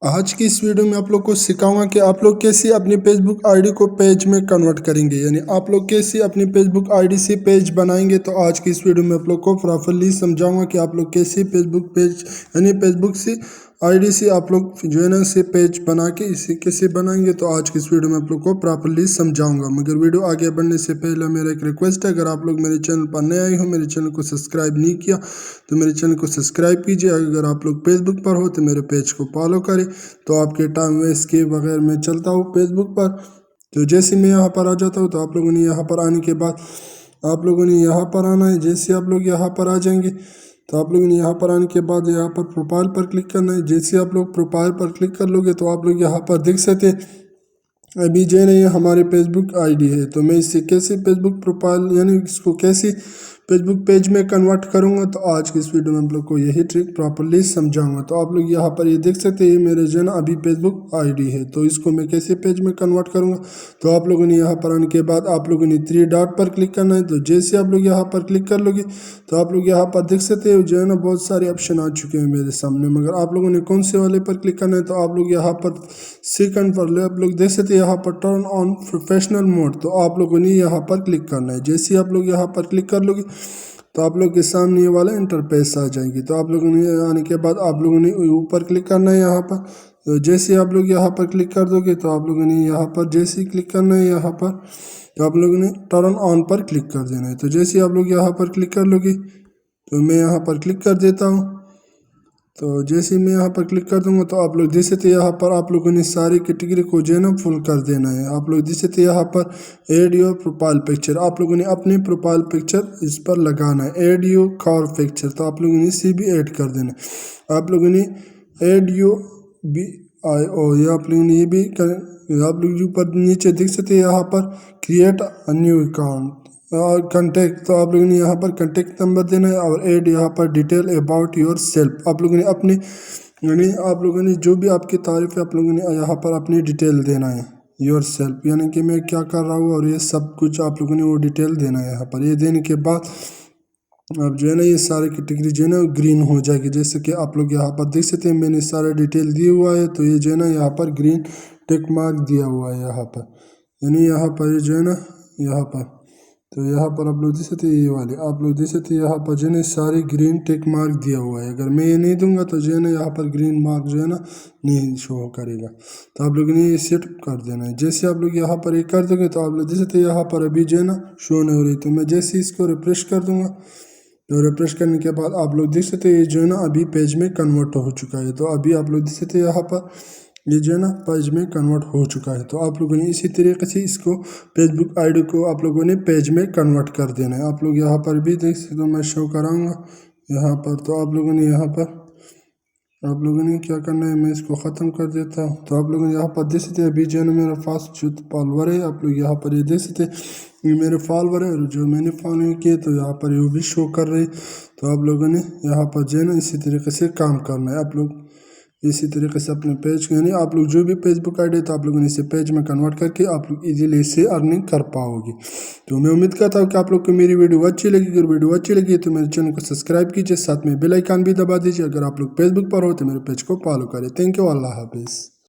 आज की इस वीडियो में आप लोग को सिखाऊंगा कि आप लोग कैसे अपनी फेसबुक आईडी को पेज में कन्वर्ट करेंगे, यानी आप लोग कैसे अपनी फेसबुक आईडी से पेज बनाएंगे। तो आज की इस वीडियो में आप लोग को प्रॉपरली समझाऊंगा कि आप लोग कैसे फेसबुक पेज यानी फेसबुक से आईडी से आप लोग जो है ना से पेज बना के इसे कैसे बनाएंगे। तो आज की इस वीडियो में आप लोग को प्रॉपरली समझाऊंगा। मगर वीडियो आगे बढ़ने से पहले मेरा एक रिक्वेस्ट है, अगर आप लोग मेरे चैनल पर नए आए हो, मेरे चैनल को सब्सक्राइब नहीं किया तो मेरे चैनल को सब्सक्राइब कीजिए। अगर आप लोग फेसबुक पर हो तो मेरे पेज को फॉलो करें। तो आपके टाइम वेस्ट के बगैर मैं चलता हूँ फेसबुक पर। तो जैसे मैं यहाँ पर आ जाता हूँ तो आप लोगों ने यहाँ पर आने के बाद आप लोगों ने यहाँ पर आना है। जैसे आप लोग यहाँ पर आ जाएंगे तो आप लोगों ने यहाँ पर आने के बाद यहाँ पर प्रोफाइल पर क्लिक करना है। जैसे आप लोग प्रोफाइल पर क्लिक कर लोगे तो आप लोग यहाँ पर देख सकते हैं अभी जो है हमारे फेसबुक आईडी है। तो मैं इससे कैसे फेसबुक प्रोफाइल यानी इसको कैसे फेसबुक पेज में कन्वर्ट करूंगा, तो आज की इस वीडियो में आप लोग को यही ट्रिक प्रॉपरली समझाऊंगा। तो आप लोग यहाँ पर ये देख सकते हैं मेरे जो है ना अभी फेसबुक आईडी है। तो इसको मैं कैसे पेज में कन्वर्ट करूंगा, तो आप लोगों ने यहाँ पर आने के बाद आप लोगों ने 3 डॉट पर क्लिक करना है। तो जैसे आप लोग यहाँ पर क्लिक कर लोगे तो आप लोग यहाँ पर देख सकते हो जो है ना बहुत सारे ऑप्शन आ चुके हैं मेरे सामने। मगर आप लोगों ने कौन से वाले पर क्लिक करना है, तो आप लोग यहाँ पर सेकंड पर आप लोग देख सकते हैं यहाँ पर टर्न ऑन प्रोफेशनल मोड। तो आप लोगों ने यहाँ पर क्लिक करना है। जैसे आप लोग यहाँ पर क्लिक कर लोगे तो आप लोग के सामने ये वाला इंटरफेस आ जाएंगे। तो आप लोगों ने आने के बाद आप लोगों ने ऊपर क्लिक करना है यहाँ पर। तो जैसे आप लोग यहाँ पर क्लिक कर दोगे तो आप लोगों ने यहाँ पर जैसे ही क्लिक करना है यहाँ पर, तो आप लोगों ने टर्न ऑन पर क्लिक कर देना है। तो जैसे आप लोग यहाँ पर क्लिक कर लोगे तो मैं यहाँ पर क्लिक कर देता हूँ। तो जैसे मैं यहाँ पर क्लिक कर दूंगा तो आप लोग देख सकते हैं यहाँ पर आप लोगों ने सारी कैटेगरी को जो है ना फुल कर देना है। आप लोग देख सकते हैं यहाँ पर एड योर प्रोफाइल पिक्चर, आप लोगों ने अपने प्रोफाइल पिक्चर इस पर लगाना है। एड योर कार पिक्चर, तो आप लोगों ने इसे भी ऐड कर देना है। आप लोगों ने एड यो बी आई ओ, ये आप लोगों ने ये भी आप लोग ऊपर नीचे देख सकते हैं यहाँ पर क्रिएट अ न्यू अकाउंट और कंटेक्ट, तो आप लोगों ने यहाँ पर कंटेक्ट नंबर देना है और ऐड यहाँ पर डिटेल अबाउट योर सेल्फ। आप लोगों ने अपनी यानी आप लोगों ने जो भी आपकी तारीफ है आप लोगों ने यहाँ पर अपनी डिटेल देना है योर सेल्फ, यानी कि मैं क्या कर रहा हूँ और ये सब कुछ आप लोगों ने वो डिटेल देना है यहाँ पर। ये देने के बाद अब जो है ना ये सारे कैटेगरी जो है ना ग्रीन हो जाएगी। जैसे कि आप लोग यहाँ पर देख सकते हैं मैंने सारा डिटेल दिया हुआ है। तो ये जो है ना यहाँ पर ग्रीन टिक मार्क दिया हुआ है यहाँ पर, यानी यहाँ पर ये जो है ना यहाँ पर, तो यहाँ पर आप लोग देख सकते हैं ये वाले आप लोग देख सकते हैं यहाँ पर जो है ना सारे ग्रीन टिक मार्क दिया हुआ है। अगर मैं ये नहीं दूंगा तो जो है ना यहाँ पर ग्रीन मार्क जो है ना नहीं शो करेगा। तो आप लोगों ने ये सेट कर देना है। जैसे आप लोग यहाँ पर ये कर दोगे तो आप लोग देख सकते हैं यहाँ पर अभी जो है ना शो नहीं हो रही। तो मैं जैसे इसको रिफ्रेश कर दूंगा तो रिफ्रेश करने के बाद आप लोग देख सकते हैं ये जो है ना अभी पेज में कन्वर्ट हो चुका है। तो अभी आप लोग देख सकते हैं यहाँ पर ये जो है ना पेज में कन्वर्ट हो चुका है। तो आप लोगों ने इसी तरीके से इसको फेसबुक आईडी को आप लोगों ने पेज में कन्वर्ट कर देना है। आप लोग यहाँ पर भी देख सकते हो, मैं शो कराऊंगा यहाँ पर। तो आप लोगों ने यहाँ पर आप लोगों ने क्या करना है, मैं इसको ख़त्म कर देता हूँ। तो आप लोगों ने यहाँ पर देख सकते हैं अभी जो है ना मेरा फास्ट जो फॉलोवर है, आप लोग यहाँ पर ये देख सकते हैं ये मेरे फॉलोवर है और जो मैंने फॉलो किए तो यहाँ पर ये भी शो कर रहे। तो आप लोगों ने यहाँ पर जो है ना इसी तरीके से काम करना है। आप लोग इसी तरीके से अपने पेज यानी आप लोग जो भी फेसबुक आईडी तो आप लोगों ने इसे पेज में कन्वर्ट करके आप लोग इजीली इससे अर्निंग कर पाओगे। तो मैं उम्मीद करता हूँ कि आप लोग को मेरी वीडियो अच्छी लगी। अगर वीडियो अच्छी लगी तो मेरे चैनल को सब्सक्राइब कीजिए, साथ में बेल आइकन भी दबा दीजिए। अगर आप लोग फेसबुक पर हो तो मेरे पेज को फॉलो करें। थैंक यू, अल्लाह हाफिज़।